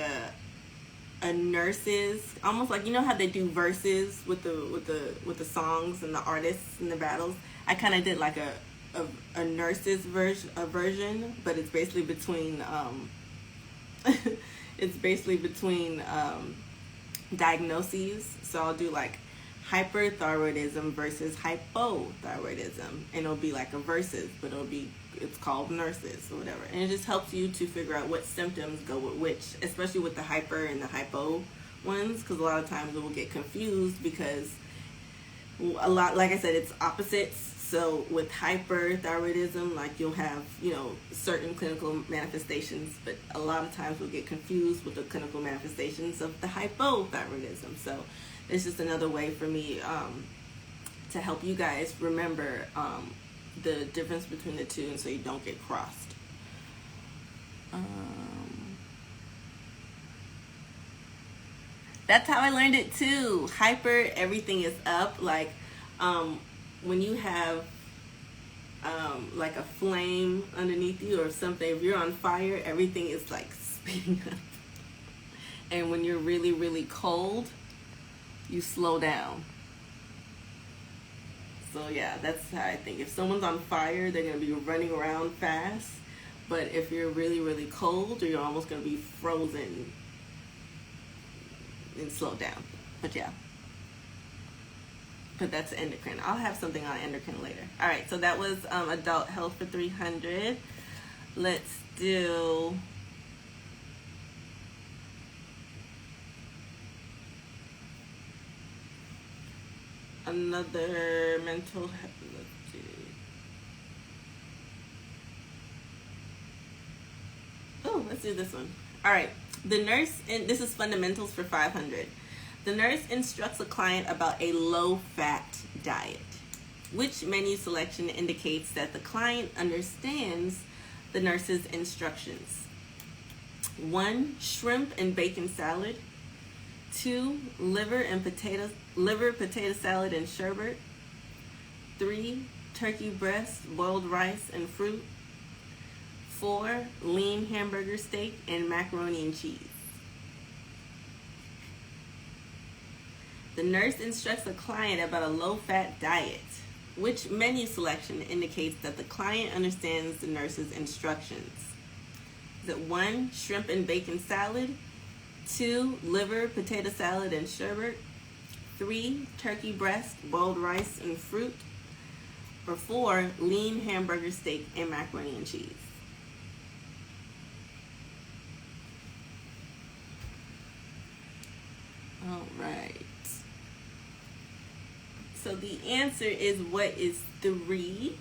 a nurses, almost like, how they do verses with the songs and the artists and the battles. I kind of did like a nurses version, but it's basically between diagnoses. So I'll do like hyperthyroidism versus hypothyroidism, and it'll be like a versus, but it's called nurses or whatever. And it just helps you to figure out what symptoms go with which, especially with the hyper and the hypo ones, because a lot of times it will get confused because like I said, it's opposites. So with hyperthyroidism, like you'll have, certain clinical manifestations, but a lot of times we'll get confused with the clinical manifestations of the hypothyroidism. So it's just another way for me to help you guys remember the difference between the two, and so you don't get crossed. That's how I learned it too. Hyper, everything is up. Like when you have like a flame underneath you or something, if you're on fire, everything is like speeding up. And when you're really, really cold, you slow down. So yeah, that's how I think. If someone's on fire, they're going to be running around fast. But if you're really, really cold, or you're almost going to be frozen and slow down. But yeah. But that's endocrine. I'll have something on endocrine later. All right, so that was adult health for 300. Let's do another mental health. Let's see. Oh, let's do this one. All right. The nurse, and this is fundamentals for 500. The nurse instructs a client about a low-fat diet. Which menu selection indicates that the client understands the nurse's instructions? 1, shrimp and bacon salad. 2, liver, potato salad and sherbet. 3, turkey breast, boiled rice and fruit. 4, lean hamburger steak and macaroni and cheese. The nurse instructs the client about a low-fat diet. Which menu selection indicates that the client understands the nurse's instructions? Is it 1, shrimp and bacon salad? 2, liver, potato salad and sherbet? 3, turkey breast, boiled rice and fruit? Or 4, lean hamburger steak and macaroni and cheese? All right. So the answer is, what is 3?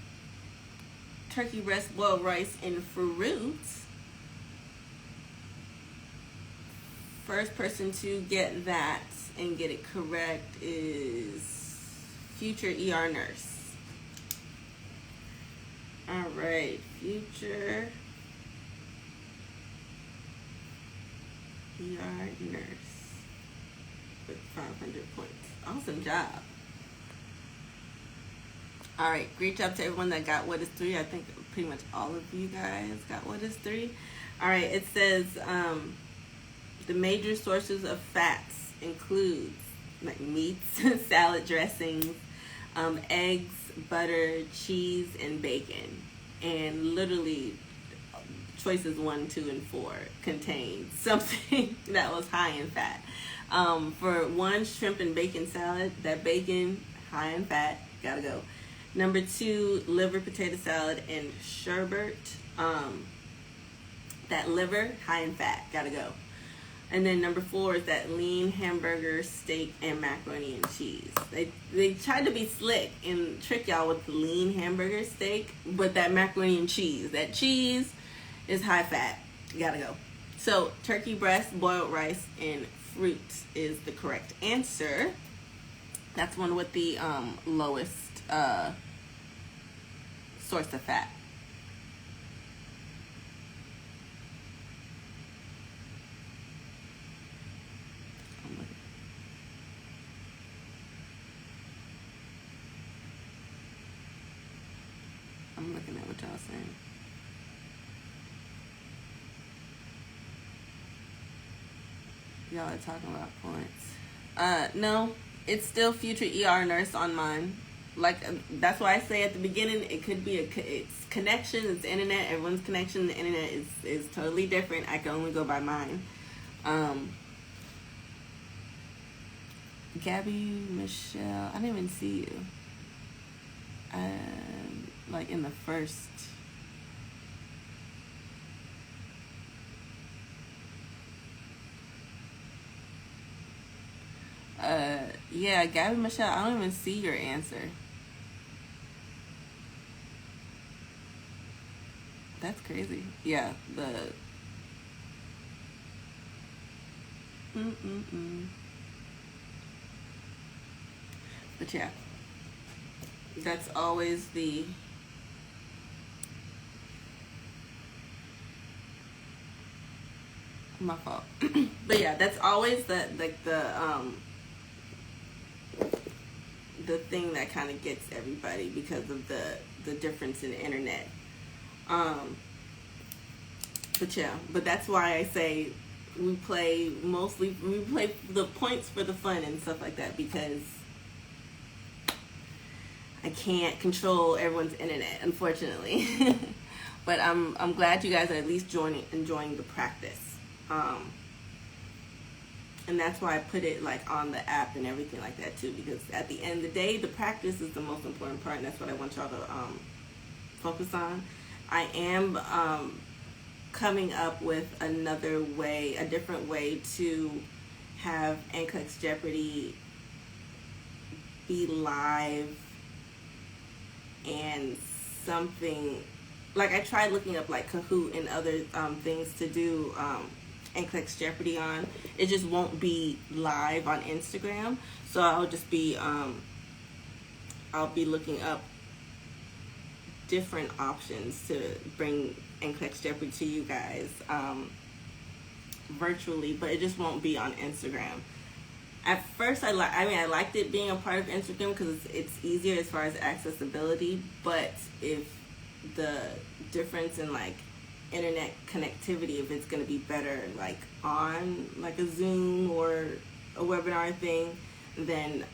Turkey breast, boiled rice, and fruit. First person to get that and get it correct is future ER nurse. All right, future ER nurse with 500 points. Awesome job. All right, great job to everyone that got what is 3. I think pretty much all of you guys got what is 3. All right, it says the major sources of fats include like meats, salad dressings, eggs, butter, cheese, and bacon. And literally choices 1, 2, and 4 contained something that was high in fat. For 1, shrimp and bacon salad, that bacon, high in fat, gotta go. Number 2, liver potato salad and sherbet, that liver, high in fat, gotta go. And then number 4 is that lean hamburger, steak, and macaroni and cheese. They tried to be slick and trick y'all with the lean hamburger steak, but that macaroni and cheese, that cheese is high fat. Gotta go. So turkey breast, boiled rice, and fruit is the correct answer. That's one with the lowest source of fat. I'm looking at what y'all saying. Y'all are talking about points. No, it's still future ER nurse on mine. Like, that's why I say at the beginning, it could be it's connection, it's internet. Everyone's connection, the internet is totally different. I can only go by mine. Gabby, Michelle, I didn't even see you. Like in the first. Yeah, Gabby, Michelle, I don't even see your answer. That's crazy. Yeah, But yeah, that's always the my fault. But yeah, that's always the thing that kind of gets everybody because of the difference in the internet. But yeah, but that's why I say we play the points for the fun and stuff like that, because I can't control everyone's internet, unfortunately. But I'm glad you guys are at least enjoying the practice. And that's why I put it like on the app and everything like that too, because at the end of the day, the practice is the most important part, and that's what I want y'all to focus on. I am coming up with a different way to have NCLEX Jeopardy be live, and something like I tried looking up like Kahoot and other things to do NCLEX Jeopardy on. It just won't be live on Instagram, so I'll just be I'll be looking up different options to bring NCLEX Jeopardy to you guys virtually, but it just won't be on Instagram. At first, I liked it being a part of Instagram because it's easier as far as accessibility, but if the difference in like internet connectivity, if it's going to be better like on like a Zoom or a webinar thing, then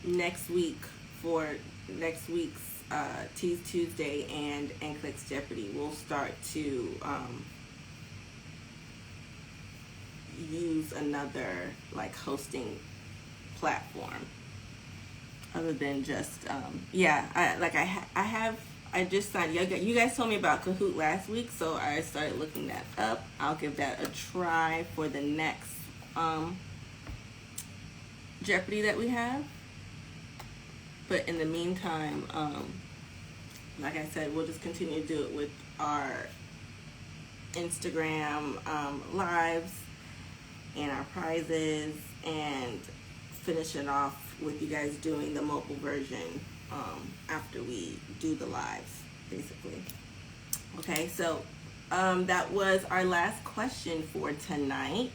next week for next week's Tease Tuesday and NCLEX Jeopardy, we'll start to use another like hosting platform other than just I just signed. You guys told me about Kahoot last week, so I started looking that up. I'll give that a try for the next Jeopardy that we have. But in the meantime, like I said, we'll just continue to do it with our Instagram lives and our prizes, and finish it off with you guys doing the mobile version after we do the lives, basically. Okay, so that was our last question for tonight.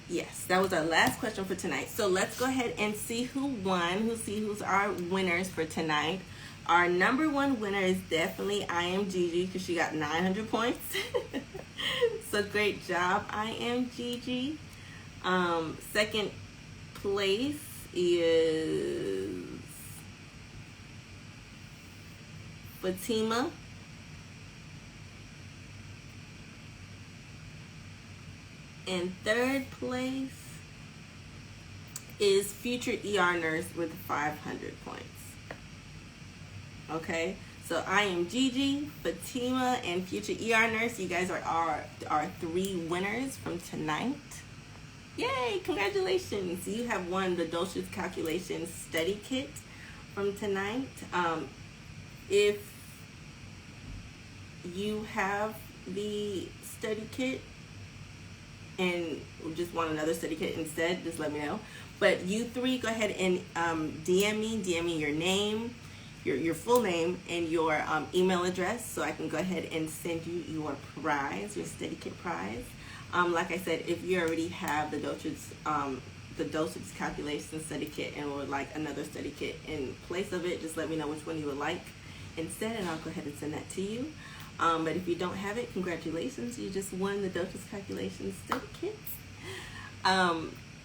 Yes, that was our last question for tonight. So let's go ahead and see who won, who's our winners for tonight. Our number one winner is definitely I Am Gigi, because she got 900 points. So great job, I Am Gigi. Second place is Fatima. In third place is future ER nurse with 500 points. Okay, so I am Gigi, Fatima, and future ER nurse. You guys are our 3 winners from tonight. Yay, congratulations. You have won the dosage calculation study kit from tonight. If you have the study kit and just want another study kit instead, just let me know. But you 3, go ahead and DM me your name, your full name, and your email address, so I can go ahead and send you your prize, your study kit prize. Like I said, if you already have the dosage calculation study kit and would like another study kit in place of it, just let me know which one you would like instead, and I'll go ahead and send that to you. But if you don't have it, congratulations, you just won the dosage calculation study kit.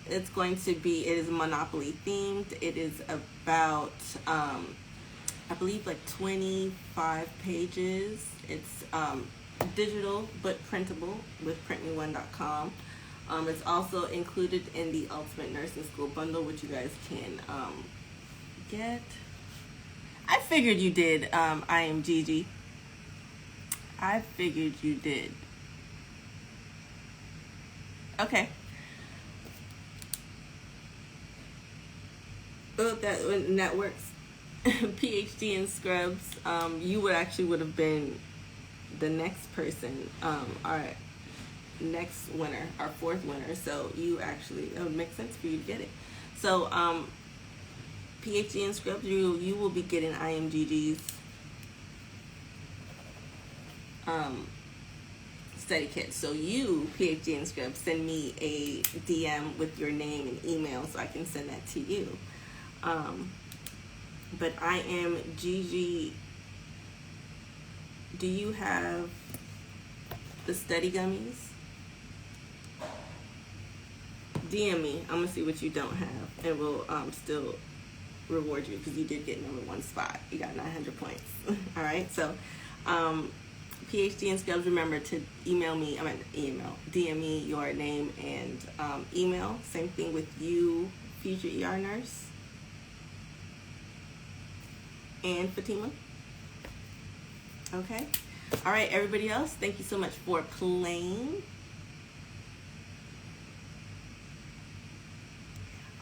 It's going to be, it is Monopoly themed. It is about, I believe, like 25 pages. It's digital but printable with printme1.com. It's also included in the Ultimate Nursing School bundle, which you guys can get. I figured you did. I am Gigi. I figured you did. Okay. Oh, that works. PhD in Scrubs. You would have been the next person, our next winner, our 4th winner. So you actually, it would make sense for you to get it. So PhD in Scrubs, you will be getting IMGG's study kit. So you, PhD in Scrubs, send me a DM with your name and email so I can send that to you. But I am Gigi. Do you have the study gummies? DM me. I'm gonna see what you don't have, and we'll still reward you because you did get number 1 spot. You got 900 points. All right. So, PhD in Scrubs. Remember to DM me your name and email. Same thing with you, future ER nurse, and Fatima. Okay. All right, everybody else, thank you so much for playing.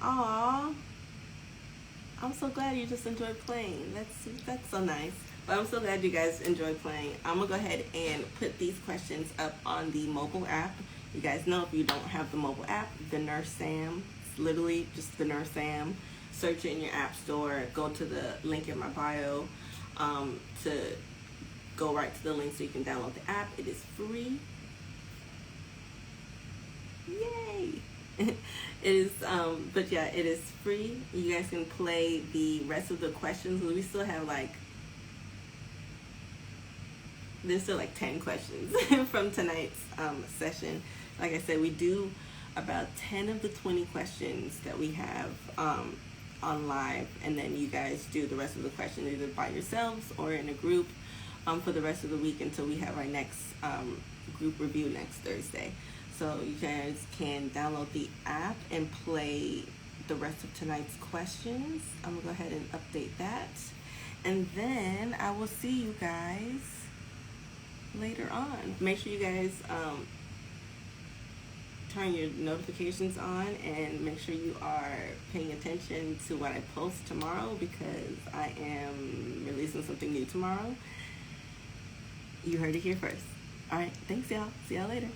Aw, I'm so glad you just enjoyed playing. That's so nice. But I'm so glad you guys enjoyed playing. I'm gonna go ahead and put these questions up on the mobile app. You guys know, if you don't have the mobile app, the Nurse Sam. It's literally just the Nurse Sam. Search it in your app store. Go to the link in my bio to go right to the link so you can download the app. It is free. Yay! It is, but yeah, it is free. You guys can play the rest of the questions. We still have there's still 10 questions from tonight's session. Like I said, we do about 10 of the 20 questions that we have on live, and then you guys do the rest of the questions either by yourselves or in a group for the rest of the week until we have our next group review next Thursday. So you guys can download the app and play the rest of tonight's questions. I'm gonna go ahead and update that, and then I will see you guys later on. Make sure you guys turn your notifications on and make sure you are paying attention to what I post tomorrow, because I am releasing something new tomorrow. You heard it here first. All right, thanks y'all. See y'all later.